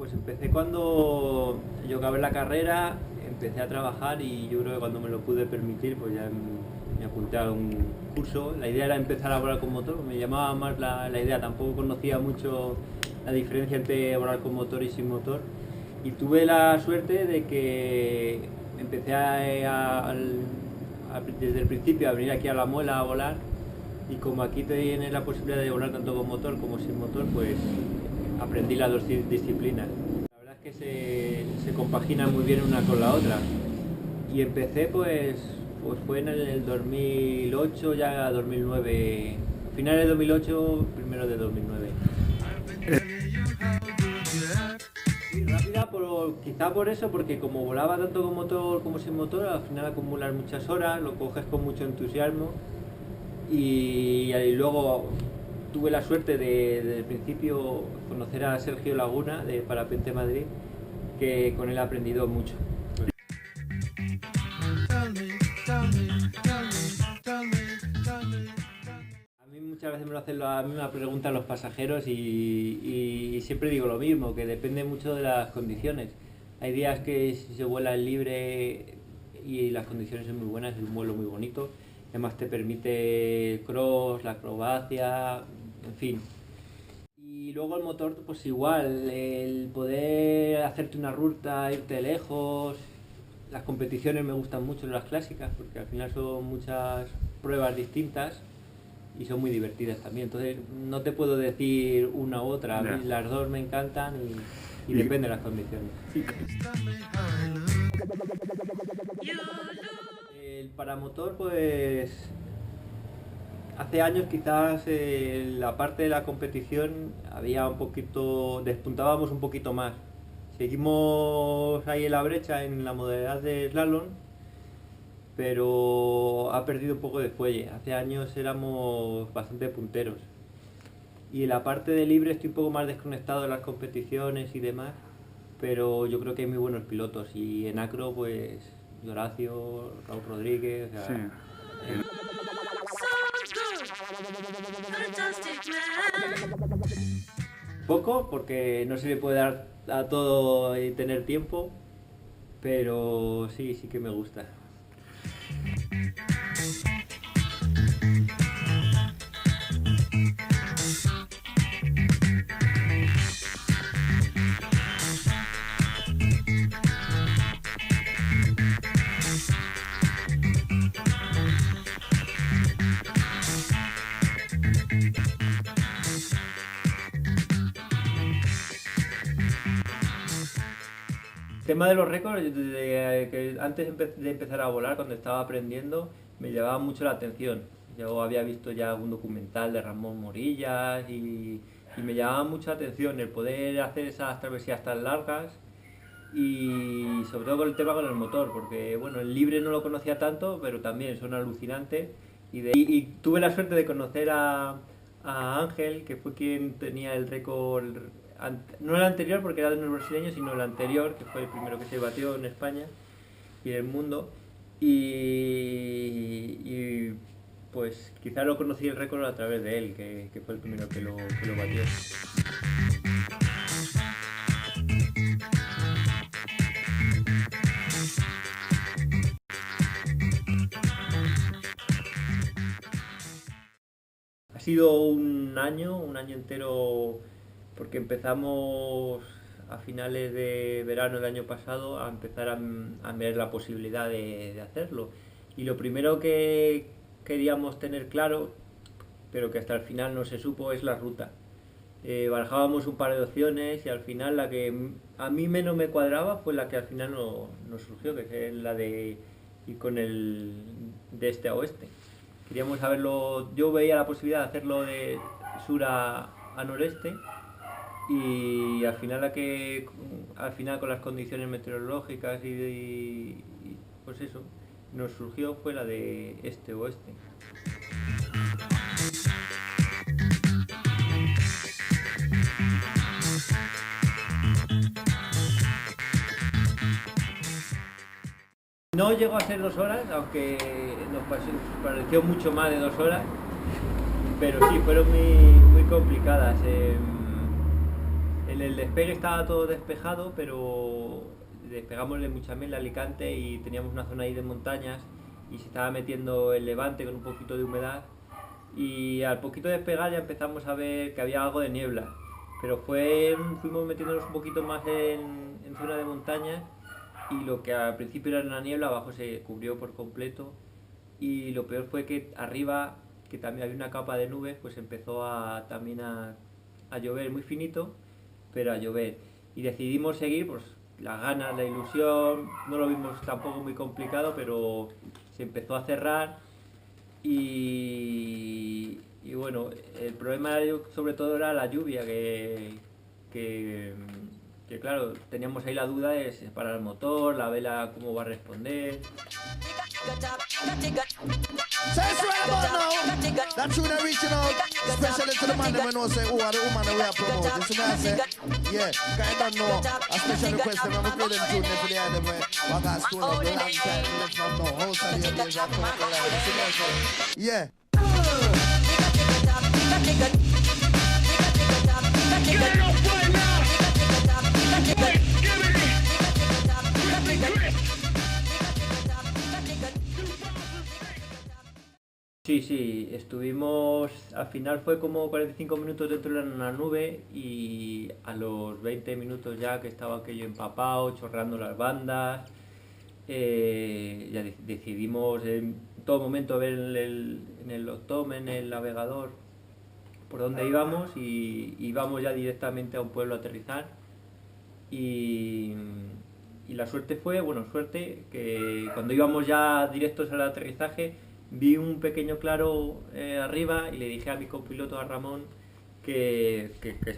Pues empecé cuando yo acabé la carrera, empecé a trabajar y yo creo que cuando me lo pude permitir, pues ya me apunté a un curso. La idea era empezar a volar con motor, me llamaba más la idea, tampoco conocía mucho la diferencia entre volar con motor y sin motor. Y tuve la suerte de que empecé desde el principio a venir aquí a La Muela a volar, y como aquí tienes la posibilidad de volar tanto con motor como sin motor, pues aprendí las dos disciplinas. La verdad es que se compagina muy bien una con la otra. Y empecé pues fue en el 2008, ya 2009, finales de 2008, primero de 2009. Y rápida, quizá por eso, porque como volaba tanto con motor como sin motor, al final acumulas muchas horas, lo coges con mucho entusiasmo y luego tuve la suerte desde el principio conocer a Sergio Laguna de Parapente Madrid, que con él he aprendido mucho. A mí muchas veces me lo hacen la misma pregunta los pasajeros y siempre digo lo mismo, que depende mucho de las condiciones. Hay días que se vuela en libre y las condiciones son muy buenas, es un vuelo muy bonito. Además te permite el cross, la acrobacia, en fin. Y luego el motor, pues igual, el poder hacerte una ruta, irte lejos. Las competiciones me gustan mucho, las clásicas, porque al final son muchas pruebas distintas y son muy divertidas también. Entonces no te puedo decir una u otra, a mí las dos me encantan y depende de las condiciones. Sí. El paramotor, pues hace años quizás la parte de la competición había un poquito, despuntábamos un poquito más. Seguimos ahí en la brecha en la modalidad de slalom, pero ha perdido un poco de fuelle. Hace años éramos bastante punteros. Y en la parte de libre estoy un poco más desconectado de las competiciones y demás, pero yo creo que hay muy buenos pilotos. Y en acro, pues Horacio, Raúl Rodríguez, o sea, Sí. poco, porque no se le puede dar a todo y tener tiempo, pero sí que me gusta. El tema de los récords, que antes de empezar a volar, cuando estaba aprendiendo, me llamaba mucho la atención. Yo había visto ya algún documental de Ramón Morillas y me llamaba mucho la atención el poder hacer esas travesías tan largas y sobre todo con el tema con el motor, porque bueno, el libre no lo conocía tanto, pero también son alucinantes. Y tuve la suerte de conocer a Ángel, que fue quien tenía el récord, no el anterior porque era de unos brasileños, sino el anterior, que fue el primero que se batió en España y en el mundo. Y pues quizá lo conocí el récord a través de él, que fue el primero que lo batió. Ha sido un año entero, porque empezamos a finales de verano del año pasado a empezar a ver la posibilidad de hacerlo. Y lo primero que queríamos tener claro, pero que hasta el final no se supo, es la ruta. Barajábamos un par de opciones y al final la que a mí menos me cuadraba fue la que al final nos surgió, que es la de ir con el de este a oeste. Queríamos saberlo, yo veía la posibilidad de hacerlo de sur a noreste y al final con las condiciones meteorológicas y pues eso, nos surgió fue la de este oeste. No llegó a ser 2 horas, aunque nos pareció mucho más de 2 horas, pero sí, fueron muy complicadas. En el despegue estaba todo despejado, pero despegamos de Muchamel, Alicante, y teníamos una zona ahí de montañas y se estaba metiendo el levante con un poquito de humedad, y al poquito de despegar ya empezamos a ver que había algo de niebla, pero fuimos metiéndonos un poquito más en zona de montaña, y lo que al principio era una niebla abajo se cubrió por completo, y lo peor fue que arriba, que también había una capa de nubes, pues empezó también a llover muy finito, pero a llover. Y decidimos seguir, pues las ganas, la ilusión, no lo vimos tampoco muy complicado, pero se empezó a cerrar, y bueno, el problema sobre todo era la lluvia, que, que claro, teníamos ahí la duda de separar el motor, la vela cómo va a responder. So it's right about now. That tune I reaching out, especially to the man them know say, who are the woman that we are promoting. So I say, yeah, kind of know a special request them. I'm play them tune them for the end of me. I got school like a long time, live from no house and the days I come to life. So I say, yeah. Get it up right now. Wait, give it. Sí, sí, estuvimos, al final fue como 45 minutos dentro de una nube, y a los 20 minutos ya que estaba aquello empapado, chorreando las bandas, ya decidimos en todo momento ver en el Logtome, en el navegador, por dónde íbamos, y íbamos ya directamente a un pueblo a aterrizar, y la suerte fue, que cuando íbamos ya directos al aterrizaje, vi un pequeño claro arriba, y le dije a mi copiloto, a Ramón, que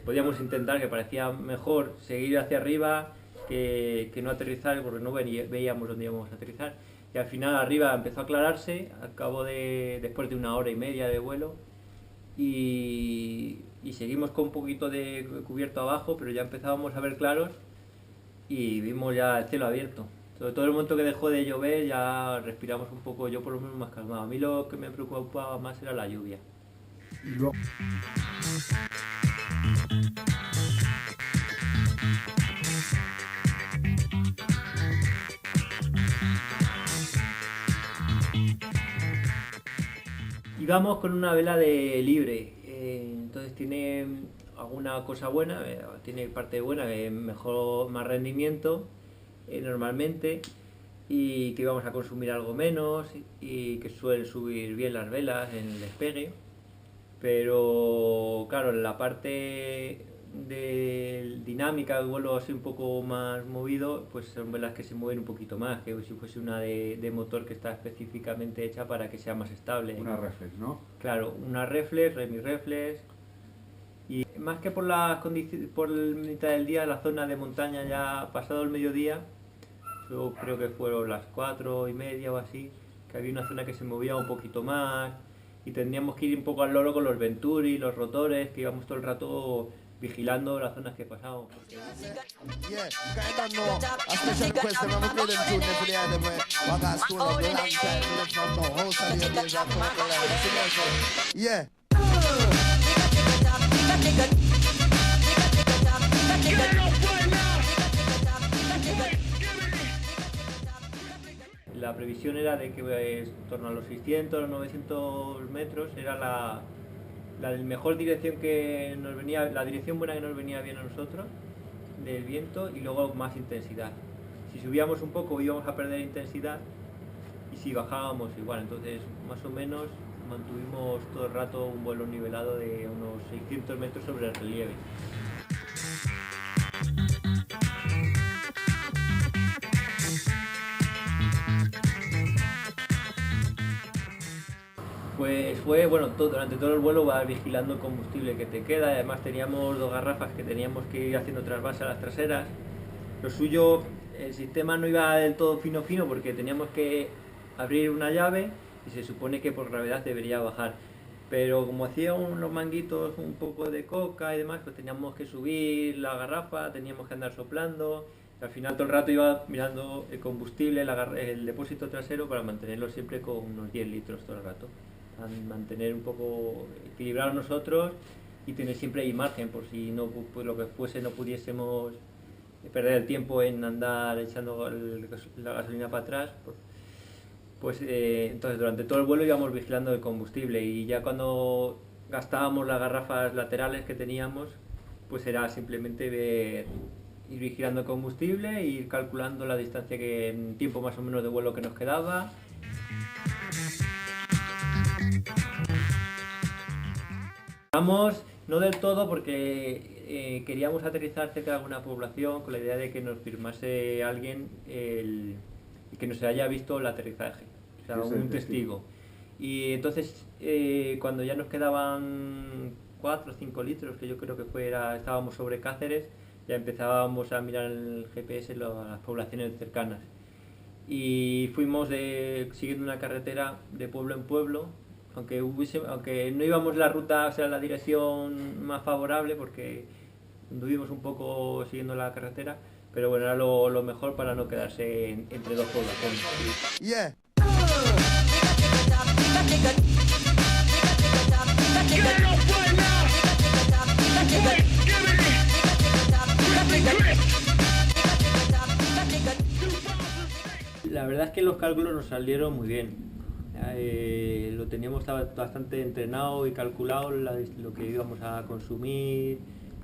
podíamos intentar, que parecía mejor seguir hacia arriba que no aterrizar, porque no veíamos dónde íbamos a aterrizar. Y al final arriba empezó a aclararse, después de 1 hora y media de vuelo, y seguimos con un poquito de cubierto abajo, pero ya empezábamos a ver claros y vimos ya el cielo abierto. Sobre todo el momento que dejó de llover ya respiramos un poco, yo por lo menos más calmado. A mí lo que me preocupaba más era la lluvia. Íbamos con una vela de libre, entonces tiene alguna cosa buena, tiene parte buena, más rendimiento normalmente, y que íbamos a consumir algo menos, y que suelen subir bien las velas en el despegue, pero claro, en la parte de dinámica, el vuelo así un poco más movido, pues son velas que se mueven un poquito más, que si fuese una de motor que está específicamente hecha para que sea más estable. Una reflex, ¿no? Claro, una reflex, reflex. Y más que por mitad del día, la zona de montaña ya pasado el mediodía, yo creo que fueron las 4:30 o así, que había una zona que se movía un poquito más, y tendríamos que ir un poco al loro con los Venturi, los rotores, que íbamos todo el rato vigilando las zonas que pasábamos. Yeah, kind of know a special request them. I'm play them tune them for the end of me. I got school like a long time, live from no house and the days I come to life. So I say, yeah. Get it up right now. La previsión era de que en torno a los 600 o 900 metros era la mejor dirección que nos venía, la dirección buena que nos venía bien a nosotros del viento, y luego más intensidad. Si subíamos un poco íbamos a perder intensidad, y si bajábamos igual. Entonces más o menos mantuvimos todo el rato un vuelo nivelado de unos 600 metros sobre el relieve. Pues fue, durante todo el vuelo vas vigilando el combustible que te queda. Además teníamos 2 garrafas que teníamos que ir haciendo trasvase a las traseras. Lo suyo, el sistema no iba del todo fino porque teníamos que abrir una llave y se supone que por gravedad debería bajar. Pero como hacía unos manguitos un poco de coca y demás, pues teníamos que subir la garrafa, teníamos que andar soplando. Al final todo el rato iba mirando el combustible, el depósito trasero, para mantenerlo siempre con unos 10 litros todo el rato. Mantener un poco equilibrados nosotros, y tener siempre ahí margen por si no, pues lo que fuese no pudiésemos perder el tiempo en andar echando la gasolina para atrás. Entonces durante todo el vuelo íbamos vigilando el combustible y ya cuando gastábamos las garrafas laterales que teníamos, pues era simplemente ir vigilando el combustible, ir calculando la distancia que en tiempo más o menos de vuelo que nos quedaba. No del todo porque queríamos aterrizar cerca de alguna población con la idea de que nos firmase alguien y que nos haya visto el aterrizaje, o sea, un testigo. Y entonces cuando ya nos quedaban 4 o 5 litros, que yo creo que estábamos sobre Cáceres, ya empezábamos a mirar el GPS las poblaciones cercanas. Y fuimos siguiendo una carretera de pueblo en pueblo, aunque no íbamos la ruta, o sea, la dirección más favorable, porque anduvimos un poco siguiendo la carretera, pero bueno, era lo mejor para no quedarse entre dos poblaciones. Yeah. La verdad es que los cálculos nos salieron muy bien. Lo teníamos bastante entrenado y calculado, lo que íbamos a consumir,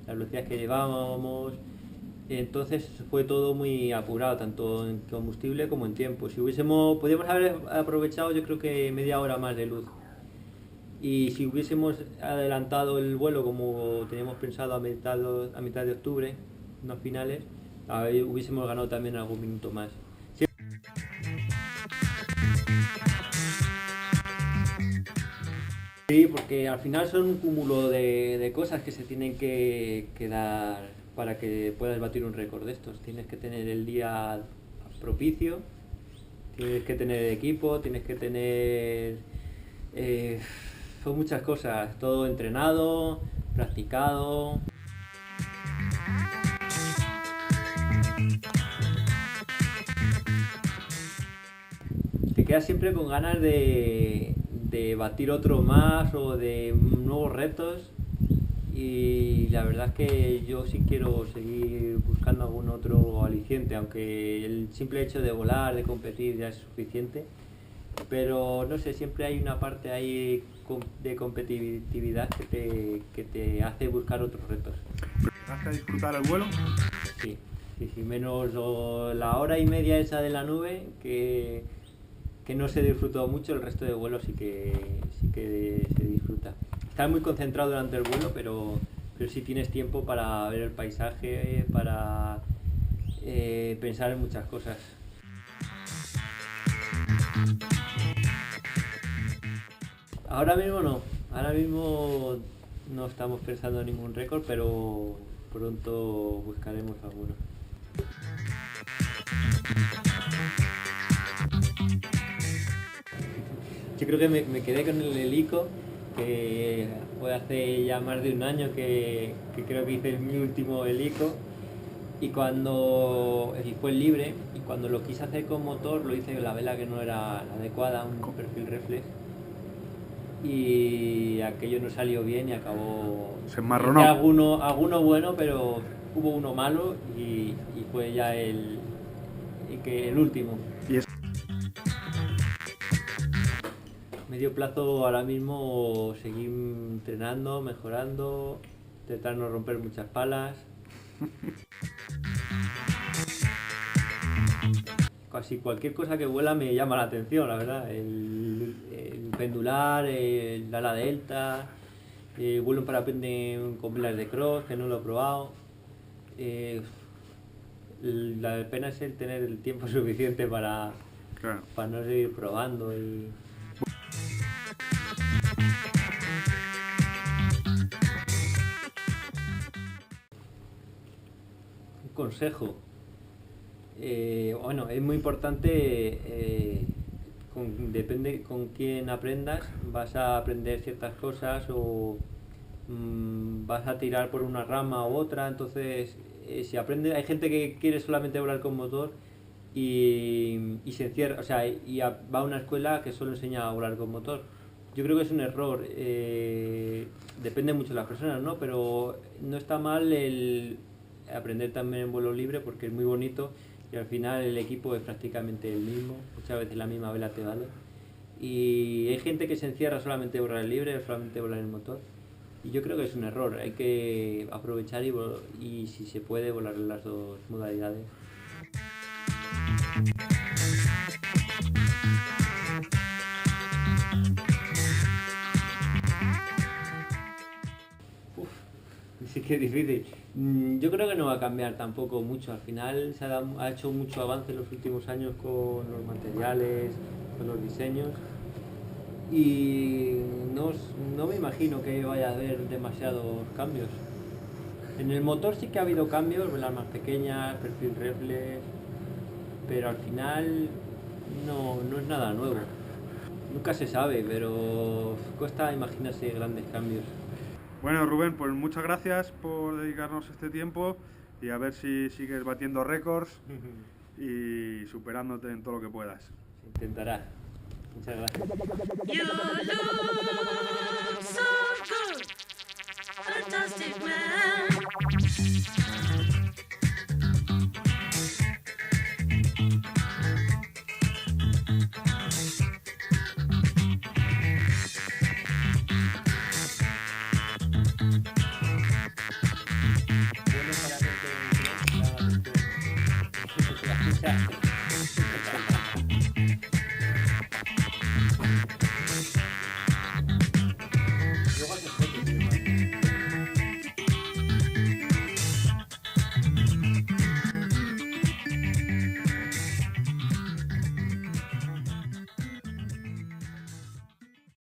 las velocidades que llevábamos. Entonces fue todo muy apurado, tanto en combustible como en tiempo. Podríamos haber aprovechado, yo creo que media hora más de luz. Y si hubiésemos adelantado el vuelo como teníamos pensado a mitad de octubre, unos finales, hubiésemos ganado también algún minuto más. Sí, porque al final son un cúmulo de cosas que se tienen que dar para que puedas batir un récord de estos. Tienes que tener el día propicio, tienes que tener equipo, tienes que tener... son muchas cosas, todo entrenado, practicado. Te quedas siempre con ganas de batir otro más o de nuevos retos, y la verdad es que yo sí quiero seguir buscando algún otro aliciente, aunque el simple hecho de volar, de competir ya es suficiente, pero no sé, siempre hay una parte ahí de competitividad que te hace buscar otros retos. ¿Empezaste a disfrutar el vuelo? Sí, menos la hora y media esa de la nube, que no se disfrutó mucho. El resto de vuelo sí que se disfruta. Estás muy concentrado durante el vuelo, pero sí tienes tiempo para ver el paisaje, para pensar en muchas cosas. Ahora mismo no estamos pensando en ningún récord, pero pronto buscaremos alguno. Yo creo que me quedé con el helico, que fue hace ya más de un año que creo que hice mi último helico, y fue libre, y cuando lo quise hacer con motor lo hice con la vela que no era la adecuada, un perfil reflex, y aquello no salió bien y acabó... Se enmarronó. Alguno bueno, pero hubo uno malo y fue ya el último. ¿Y es? Medio plazo ahora mismo seguir entrenando, mejorando, intentar no romper muchas palas. Casi cualquier cosa que vuela me llama la atención, la verdad. El pendular, el ala delta, vuelo en parapente con velas de cross, que no lo he probado. La pena es el tener el tiempo suficiente para no seguir probando. Un consejo. Bueno, es muy importante, depende con quién aprendas, vas a aprender ciertas cosas o vas a tirar por una rama u otra. Entonces si aprendes, hay gente que quiere solamente volar con motor y se encierra, o sea, va a una escuela que solo enseña a volar con motor, Yo creo que es un error, depende mucho de las personas, ¿no? Pero no está mal el aprender también en vuelo libre porque es muy bonito y al final el equipo es prácticamente el mismo, muchas veces la misma vela te vale. Y hay gente que se encierra solamente volar el libre, solamente volar el motor. Y yo creo que es un error, hay que aprovechar y si se puede volar las dos modalidades. Sí que es difícil. Yo creo que no va a cambiar tampoco mucho. Al final ha hecho mucho avance en los últimos años con los materiales, con los diseños. Y no me imagino que vaya a haber demasiados cambios. En el motor sí que ha habido cambios, velas más pequeñas, perfil reflex, pero al final no es nada nuevo. Nunca se sabe, pero cuesta imaginarse grandes cambios. Bueno, Rubén, pues muchas gracias por dedicarnos este tiempo y a ver si sigues batiendo récords y superándote en todo lo que puedas. Se intentará. Muchas gracias. You look so good, fantastic man. Bueno para gente que la escucha.